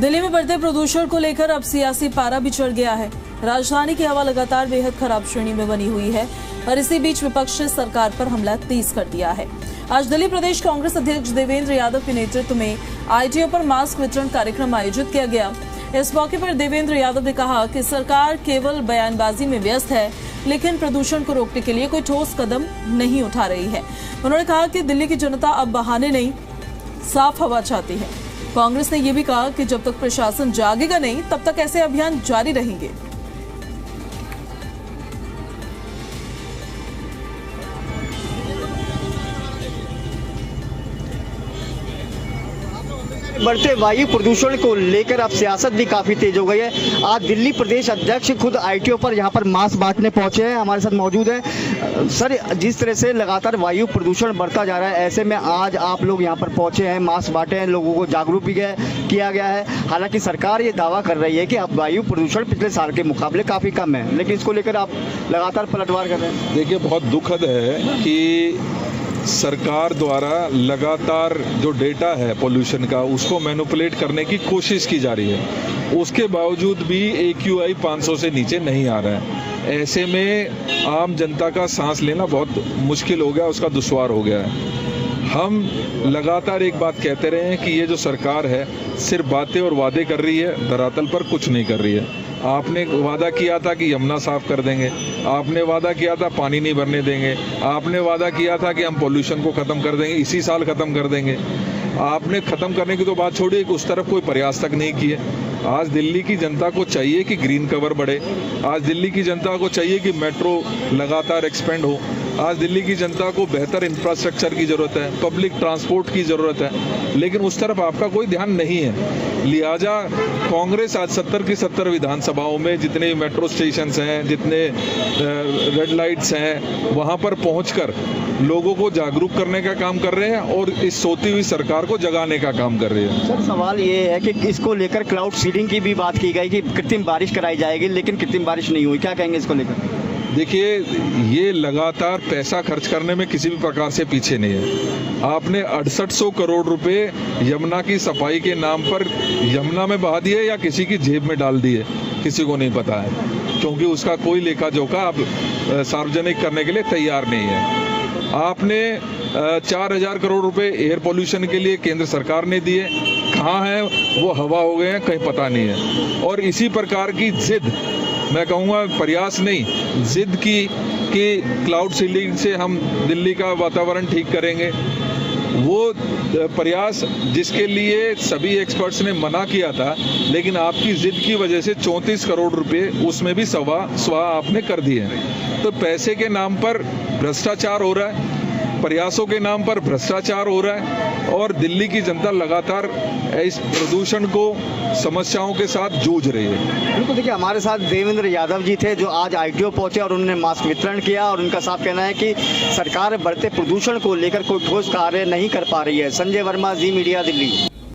दिल्ली में बढ़ते प्रदूषण को लेकर अब सियासी पारा भी चढ़ गया है। राजधानी की हवा लगातार बेहद खराब श्रेणी में बनी हुई है और इसी बीच विपक्ष ने सरकार पर हमला तेज कर दिया है। आज दिल्ली प्रदेश कांग्रेस अध्यक्ष देवेंद्र यादव के नेतृत्व में आईटीओ पर मास्क वितरण कार्यक्रम आयोजित किया गया। इस मौके पर देवेंद्र यादव ने कहा कि सरकार केवल बयानबाजी में व्यस्त है, लेकिन प्रदूषण को रोकने के लिए कोई ठोस कदम नहीं उठा रही है। उन्होंने कहा कि दिल्ली की जनता अब बहाने नहीं, साफ हवा चाहती है। कांग्रेस ने यह भी कहा कि जब तक प्रशासन जागेगा नहीं, तब तक ऐसे अभियान जारी रहेंगे। बढ़ते वायु प्रदूषण को लेकर अब सियासत भी काफी तेज हो गई है। आज दिल्ली प्रदेश अध्यक्ष खुद आईटीओ पर यहाँ पर मास्क बांटने पहुंचे हैं, हमारे साथ मौजूद है। सर, जिस तरह से लगातार वायु प्रदूषण बढ़ता जा रहा है, ऐसे में आज आप लोग यहाँ पर पहुंचे हैं, मास्क बांटे हैं, लोगों को जागरूक भी किया गया है। हालांकि सरकार ये दावा कर रही है कि अब वायु प्रदूषण पिछले साल के मुकाबले काफी कम है, लेकिन इसको लेकर आप लगातार पलटवार कर रहे हैं। देखिए, बहुत दुखद है कि सरकार द्वारा लगातार जो डेटा है पोल्यूशन का, उसको मैनिपुलेट करने की कोशिश की जा रही है। उसके बावजूद भी AQI 500 से नीचे नहीं आ रहा है। ऐसे में आम जनता का सांस लेना बहुत मुश्किल हो गया, उसका दुश्वार हो गया है। हम लगातार एक बात कहते रहे हैं कि ये जो सरकार है सिर्फ बातें और वादे कर रही है, धरातल पर कुछ नहीं कर रही है। आपने वादा किया था कि यमुना साफ कर देंगे, आपने वादा किया था पानी नहीं भरने देंगे, आपने वादा किया था कि हम पोल्यूशन को ख़त्म कर देंगे, इसी साल ख़त्म कर देंगे। आपने ख़त्म करने की तो बात छोड़िए कि उस तरफ कोई प्रयास तक नहीं किए। आज दिल्ली की जनता को चाहिए कि ग्रीन कवर बढ़े, आज दिल्ली की जनता को चाहिए कि मेट्रो लगातार एक्सपेंड हो, आज दिल्ली की जनता को बेहतर इंफ्रास्ट्रक्चर की ज़रूरत है, पब्लिक ट्रांसपोर्ट की ज़रूरत है, लेकिन उस तरफ आपका कोई ध्यान नहीं है। लिहाजा कांग्रेस आज 70 की 70 विधानसभाओं में जितने मेट्रो स्टेशंस हैं, जितने रेड लाइट्स हैं, वहाँ पर पहुँचकर लोगों को जागरूक करने का काम कर रहे हैं और इस सोती हुई सरकार को जगाने का काम कर रहे हैं। सर, सवाल ये है कि इसको लेकर क्लाउड सीडिंग की भी बात की गई कि कृत्रिम बारिश कराई जाएगी, लेकिन कृत्रिम बारिश नहीं हुई। क्या कहेंगे इसको लेकर? देखिए, ये लगातार पैसा खर्च करने में किसी भी प्रकार से पीछे नहीं है। आपने 6800 करोड़ रुपए यमुना की सफाई के नाम पर यमुना में बहा दिए या किसी की जेब में डाल दिए, किसी को नहीं पता है, क्योंकि उसका कोई लेखा जोखा अब सार्वजनिक करने के लिए तैयार नहीं है। आपने 4000 करोड़ रुपए एयर पोल्यूशन के लिए केंद्र सरकार ने दिए, कहाँ हैं वो? हवा हो गए हैं, कहीं पता नहीं है। और इसी प्रकार की जिद, मैं कहूँगा प्रयास नहीं, जिद की कि क्लाउड सीडिंग से हम दिल्ली का वातावरण ठीक करेंगे, वो प्रयास जिसके लिए सभी एक्सपर्ट्स ने मना किया था, लेकिन आपकी जिद की वजह से 34 करोड़ रुपए उसमें भी स्वाह आपने कर दिए। तो पैसे के नाम पर भ्रष्टाचार हो रहा है, प्रयासों के नाम पर भ्रष्टाचार हो रहा है और दिल्ली की जनता लगातार इस प्रदूषण को समस्याओं के साथ जूझ रही है। बिल्कुल, देखिए, हमारे साथ देवेंद्र यादव जी थे जो आज आईटीओ पहुंचे और उन्होंने मास्क वितरण किया और उनका साफ कहना है कि सरकार बढ़ते प्रदूषण को लेकर कोई ठोस कार्य नहीं कर पा रही है। संजय वर्मा, जी मीडिया, दिल्ली।